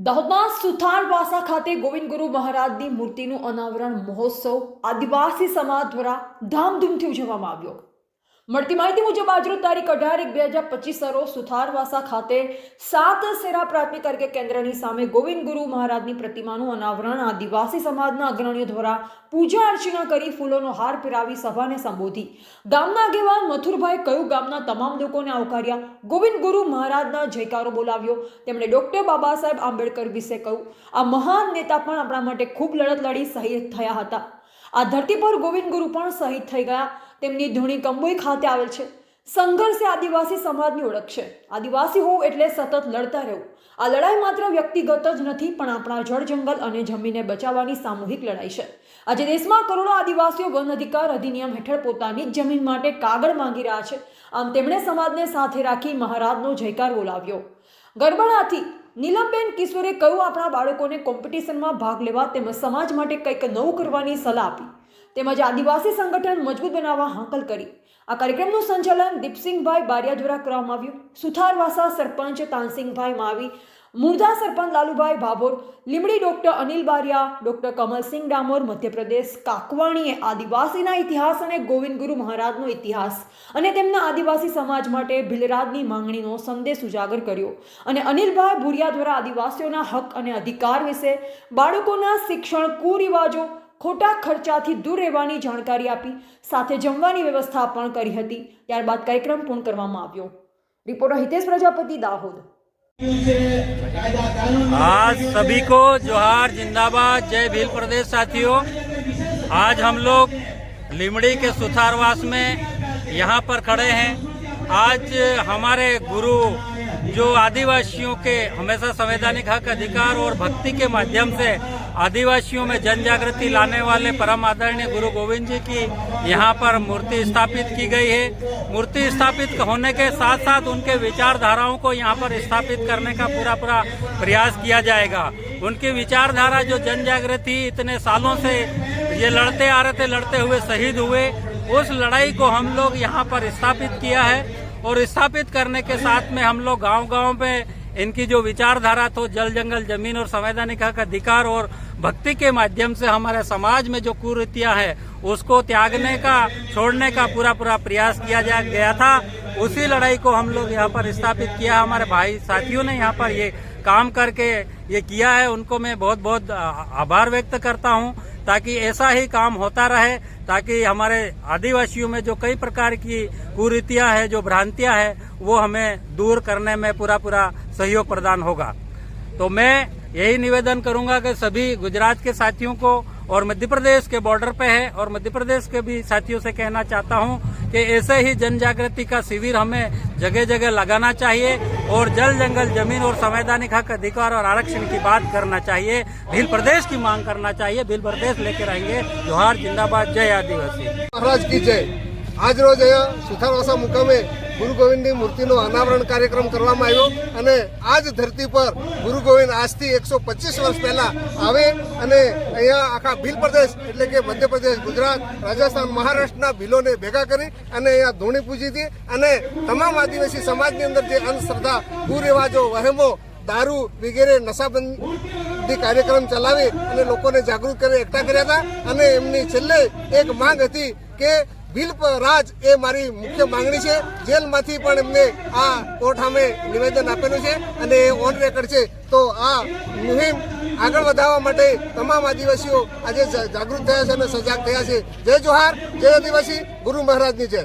દાહોદના સુથારવાસા ખાતે ગોવિંદ ગુરુ મહારાજની મૂર્તિનું અનાવરણ મહોત્સવ આદિવાસી સમાજ દ્વારા ધામધૂમથી ઉજવવામાં આવ્યો। મળતી માહિતી મુજબ આજરોજ તારીખ 18/1/2025 રોજ સુથારવાસા ખાતે 7 સેરા પ્રાથમિક આરોગ્ય કેન્દ્રની સામે ગોવિંદ ગુરુ મહારાજની પ્રતિમાનું અનાવરણ આદિવાસી સમાજના અગ્રણીઓ દ્વારા પૂજા અર્ચના કરી ફૂલોનો હાર પહેરાવી સભાને સંબોધી। ગામના આગેવાન મથુરભાઈ કયું ગામના તમામ લોકોને આવકાર્યા, ગોવિંદ ગુરુ મહારાજના જયકારો બોલાવ્યો। તેમણે ડોક્ટર બાબા સાહેબ આંબેડકર વિશે કહ્યું, આ મહાન નેતા પણ આપણા માટે ખૂબ લડત લડી શહીદ થયા હતા। આ ધરતી પર ગોવિંદ ગુરુ પણ શહીદ થઈ ગયા। તેમની ધૂણી કંબોઈ ખાતે આવેલ છે। સંઘર્ષ એ આદિવાસી સમાજની ઓળખ છે। આદિવાસી હોવ એટલે સતત લડતા રહેવું। આ લડાઈ માત્ર વ્યક્તિગત જ નથી, પણ આપણા જળ જંગલ અને જમીનને બચાવવાની સામૂહિક લડાઈ છે। આજે દેશમાં કરોડો આદિવાસીઓ વન અધિકાર અધિનિયમ હેઠળ પોતાની જ જમીન માટે કાગળ માંગી રહ્યા છે। આમ તેમણે સમાજને સાથે રાખી મહારાજનો જયકાર બોલાવ્યો। ગરબડાથી નીલમબેન કિશોરે કહ્યું, આપણા બાળકોને કોમ્પિટિશનમાં ભાગ લેવા તેમજ સમાજ માટે કંઈક નવું કરવાની સલાહ આપી, તેમજ આદિવાસી સંગઠન મજબૂત બનાવવા હાંકલ કરી। આ કાર્યક્રમનું સંચાલન દીપસિંહભાઈ બારિયા દ્વારા કરવામાં આવ્યું। સુથારવાસા સરપંચ તાનસિંહભાઈ માવી, મુર્દા સરપંચ લાલુભાઈ ભાભોર, લીમડી ડોક્ટર અનિલ બારિયા, ડોક્ટર કમલસિંહ ડામોર, મધ્યપ્રદેશ કાકવાણીએ આદિવાસીના ઇતિહાસ અને ગોવિંદ ગુરુ મહારાજનો ઇતિહાસ અને તેમના આદિવાસી સમાજ માટે ભીલરાજની માંગણીનો સંદેશ ઉજાગર કર્યો। અને અનિલભાઈ ભુરિયા દ્વારા આદિવાસીઓના હક અને અધિકાર વિશે, બાળકોના શિક્ષણ, કુરિવાજો, ખોટા ખર્ચાથી દૂર રહેવાની જાણકારી આપી, સાથે જમવાની વ્યવસ્થા પણ કરી હતી। ત્યારબાદ કાર્યક્રમ પૂર્ણ કરવામાં આવ્યો। રિપોર્ટર હિતેશ પ્રજાપતિ, દાહોદ। आज सभी को जोहार, जिंदाबाद, जय भील प्रदेश साथियों। आज हम लोग लिमड़ी के सुथारवास में यहाँ पर खड़े हैं। आज हमारे गुरु जो आदिवासियों के हमेशा संवैधानिक हक, अधिकार और भक्ति के माध्यम से आदिवासियों में जन जागृति लाने वाले परम आदरणीय गुरु गोविंद जी की यहाँ पर मूर्ति स्थापित की गई है। मूर्ति स्थापित होने के साथ साथ उनके विचारधाराओं को यहाँ पर स्थापित करने का पूरा प्रयास किया जाएगा। उनकी विचारधारा जो जन जागृति इतने सालों से ये लड़ते आ रहे थे, लड़ते हुए शहीद हुए, उस लड़ाई को हम लोग यहाँ पर स्थापित किया है। और स्थापित करने के साथ में हम लोग गांव-गांव में इनकी जो विचारधारा तो जल जंगल जमीन और संवैधानिक हक, अधिकार और भक्ति के माध्यम से हमारे समाज में जो कुरीतियां हैं उसको त्यागने का, छोड़ने का पूरा प्रयास किया गया था। उसी लड़ाई को हम लोग यहाँ पर स्थापित किया। हमारे भाई साथियों ने यहाँ पर ये काम करके ये किया है, उनको मैं बहुत बहुत आभार व्यक्त करता हूँ, ताकि ऐसा ही काम होता रहे, ताकि हमारे आदिवासियों में जो कई प्रकार की कुरीतियां हैं, जो भ्रांतियां हैं, वो हमें दूर करने में पूरा सहयोग प्रदान होगा। तो मैं यही निवेदन करूंगा कि सभी गुजरात के साथियों को और मध्य प्रदेश के बॉर्डर पे है और मध्य प्रदेश के भी साथियों से कहना चाहता हूं कि ऐसे ही जन जागृति का शिविर हमें जगह जगह लगाना चाहिए और जल जंगल जमीन और संवैधानिक हक, अधिकार और आरक्षण की बात करना चाहिए। भील प्रदेश की मांग करना चाहिए। भील प्रदेश लेकर आएंगे। जोहार, जिंदाबाद, जय आदिवासी महाराज की जय। आज रोज सुथारवासा मुकामे गुरु गोविंदની મૂર્તિનો અનાવરણ કાર્યક્રમ કરવામાં આવ્યો અને આજ ધરતી પર ગુરુ ગોવિંદ આજથી 125 વર્ષ પહેલા આવે અને અહીંયા આખા ભીલ પ્રદેશ એટલે કે મધ્યપ્રદેશ, ગુજરાત, રાજસ્થાન, મહારાષ્ટ્રના ભીલોને ભેગા કરી અને અહીંયા ધૂણી પૂજી હતી અને તમામ આદિવાસી સમાજની અંદર જે અંધશ્રદ્ધા, કુરિવાજો, વહેમો, દારૂ વગેરે નશાબંધી કાર્યક્રમ ચલાવી અને લોકોને જાગૃત કરી એકઠા કર્યા હતા અને એમની છેલ્લે એક માંગ હતી કે ભીલ રાજ એ મારી મુખ્ય માંગણી છે। જેલમાંથી પણ એમને આ કોર્ટ સામે નિવેદન આપેલું છે અને એ ઓન રેકર્ડ છે। તો આ મુહિમ આગળ વધારવા માટે તમામ આદિવાસીઓ આજે જાગૃત થયા છે અને સજાગ થયા છે। જય જોહાર, જય આદિવાસી, ગુરુ મહારાજની જય।